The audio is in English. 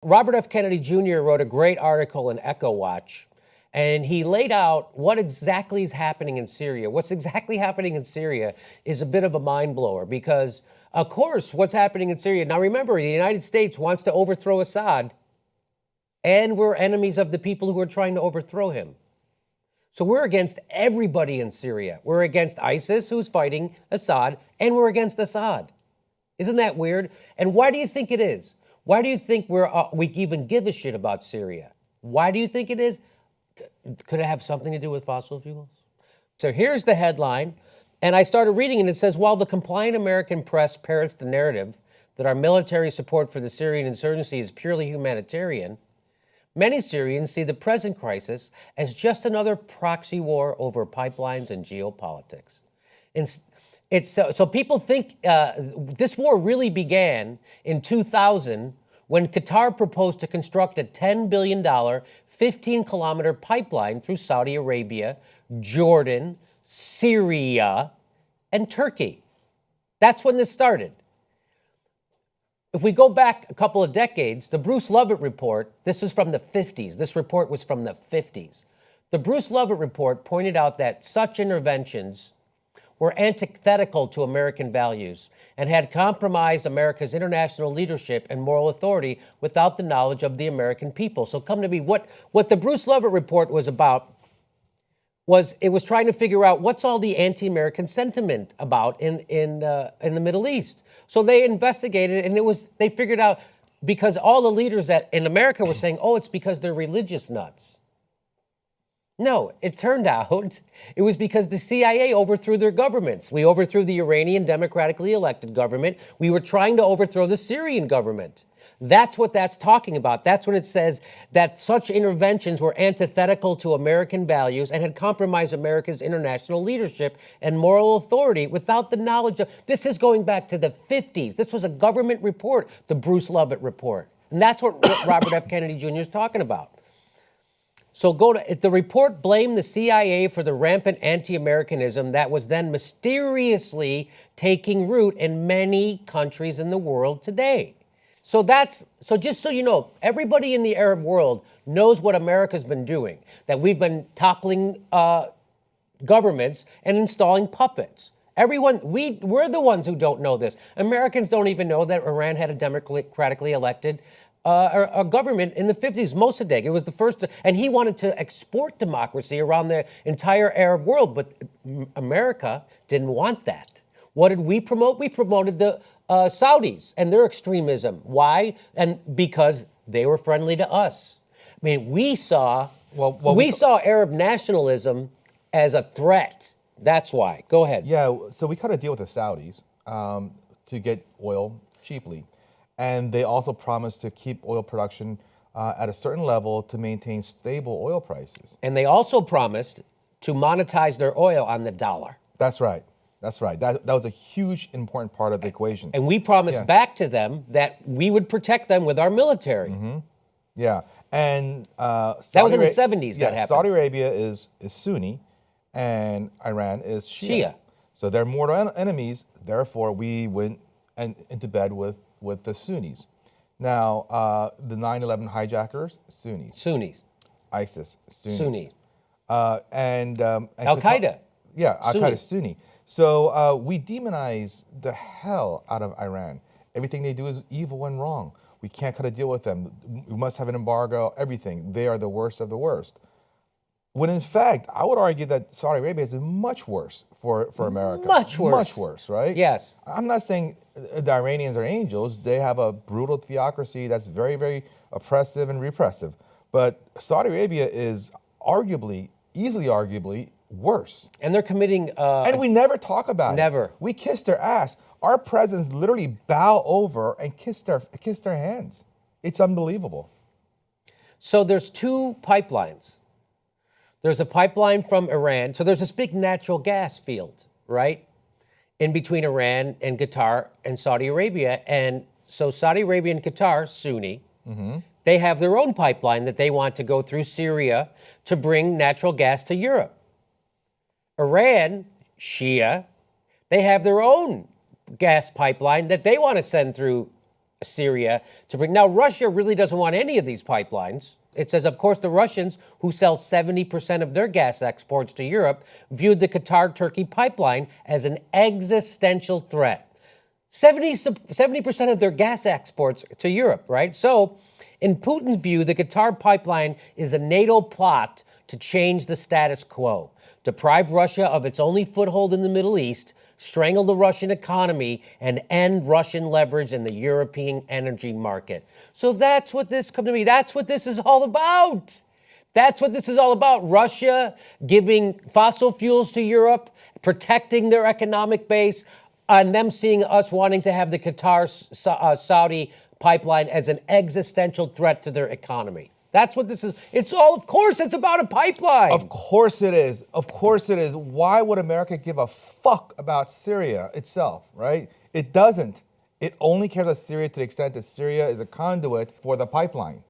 Robert F. Kennedy Jr. wrote a great article in Echo Watch, and he laid out what exactly is happening in Syria. What's exactly happening in Syria is a bit of a mind blower because, of course, what's happening in Syria. Now, remember, the United States wants to overthrow Assad, and we're enemies of the people who are trying to overthrow him. So we're against everybody in Syria. We're against ISIS, who's fighting Assad, and we're against Assad. Isn't that weird? And why do you think it is? Why do you think we even give a shit about Syria? Why do you think it is? Could it have something to do with fossil fuels? So here's the headline, and I started reading, and it says, while the compliant American press parrots the narrative that our military support for the Syrian insurgency is purely humanitarian, many Syrians see the present crisis as just another proxy war over pipelines and geopolitics. So people think this war really began in 2000 when Qatar proposed to construct a $10 billion, 15-kilometer pipeline through Saudi Arabia, Jordan, Syria, and Turkey. That's when this started. If we go back a couple of decades, the Bruce Lovett report, this is from the 50s. This report was from the 50s. The Bruce Lovett report pointed out that such interventions were antithetical to American values and had compromised America's international leadership and moral authority without the knowledge of the American people. So come to me, what the Bruce Lovett report was about was it was trying to figure out what's all the anti-American sentiment about in the Middle East. So they investigated, and they figured out because all the leaders in America were saying, oh, it's because they're religious nuts. No, it turned out it was because the CIA overthrew their governments. We overthrew the Iranian democratically elected government. We were trying to overthrow the Syrian government. That's what that's talking about. That's when it says that such interventions were antithetical to American values and had compromised America's international leadership and moral authority without the knowledge of... This is going back to the 50s. This was a government report, the Bruce Lovett report. And that's what Robert F. Kennedy Jr. is talking about. So the report blamed the CIA for the rampant anti-Americanism that was then mysteriously taking root in many countries in the world today. So just so you know, everybody in the Arab world knows what America's been doing, that we've been toppling governments and installing puppets. We're the ones who don't know this. Americans don't even know that Iran had a democratically elected a government in the 50s, Mossadegh. It was the first, and he wanted to export democracy around the entire Arab world, but America didn't want that. What did we promote? We promoted the Saudis and their extremism. Why? And because they were friendly to us. I mean, we saw Arab nationalism as a threat. That's why. Go ahead. Yeah, so we cut a deal with the Saudis to get oil cheaply. And they also promised to keep oil production at a certain level to maintain stable oil prices. And they also promised to monetize their oil on the dollar. That's right. That's right. That was a huge, important part of the equation. And we promised back to them that we would protect them with our military. Mm-hmm. Yeah. And that was in the 70s that happened. Saudi Arabia is Sunni and Iran is Shia. So they're mortal enemies. Therefore, we went into bed with the Sunnis. Now, the 9/11 hijackers, Sunnis. ISIS, Sunnis. And Al-Qaeda. Al-Qaeda, Sunni. So we demonize the hell out of Iran. Everything they do is evil and wrong. We can't cut a deal with them. We must have an embargo, everything. They are the worst of the worst. When in fact, I would argue that Saudi Arabia is much worse for America. Much worse. Much worse, right? Yes. I'm not saying the Iranians are angels. They have a brutal theocracy that's very, very oppressive and repressive. But Saudi Arabia is easily arguably worse. And they're committing... and we never talk about it. Never. We kiss their ass. Our presidents literally bow over and kiss their hands. It's unbelievable. So there's two pipelines. There's a pipeline from Iran. So there's this big natural gas field, right? In between Iran and Qatar and Saudi Arabia. And so Saudi Arabia and Qatar, Sunni, they have their own pipeline that they want to go through Syria to bring natural gas to Europe. Iran, Shia, they have their own gas pipeline that they want to send through Syria to bring. Now, Russia really doesn't want any of these pipelines. It says, of course, the Russians, who sell 70% of their gas exports to Europe, viewed the Qatar-Turkey pipeline as an existential threat. 70% of their gas exports to Europe, right? So, in Putin's view, the Qatar pipeline is a NATO plot to change the status quo, deprive Russia of its only foothold in the Middle East, strangle the Russian economy, and end Russian leverage in the European energy market. So that's what this comes to be. That's what this is all about. That's what this is all about. Russia giving fossil fuels to Europe, protecting their economic base, and them seeing us wanting to have the Qatar-Saudi pipeline as an existential threat to their economy. That's what this is. It's all, of course, it's about a pipeline. Of course it is. Of course it is. Why would America give a fuck about Syria itself, right? It doesn't. It only cares about Syria to the extent that Syria is a conduit for the pipeline.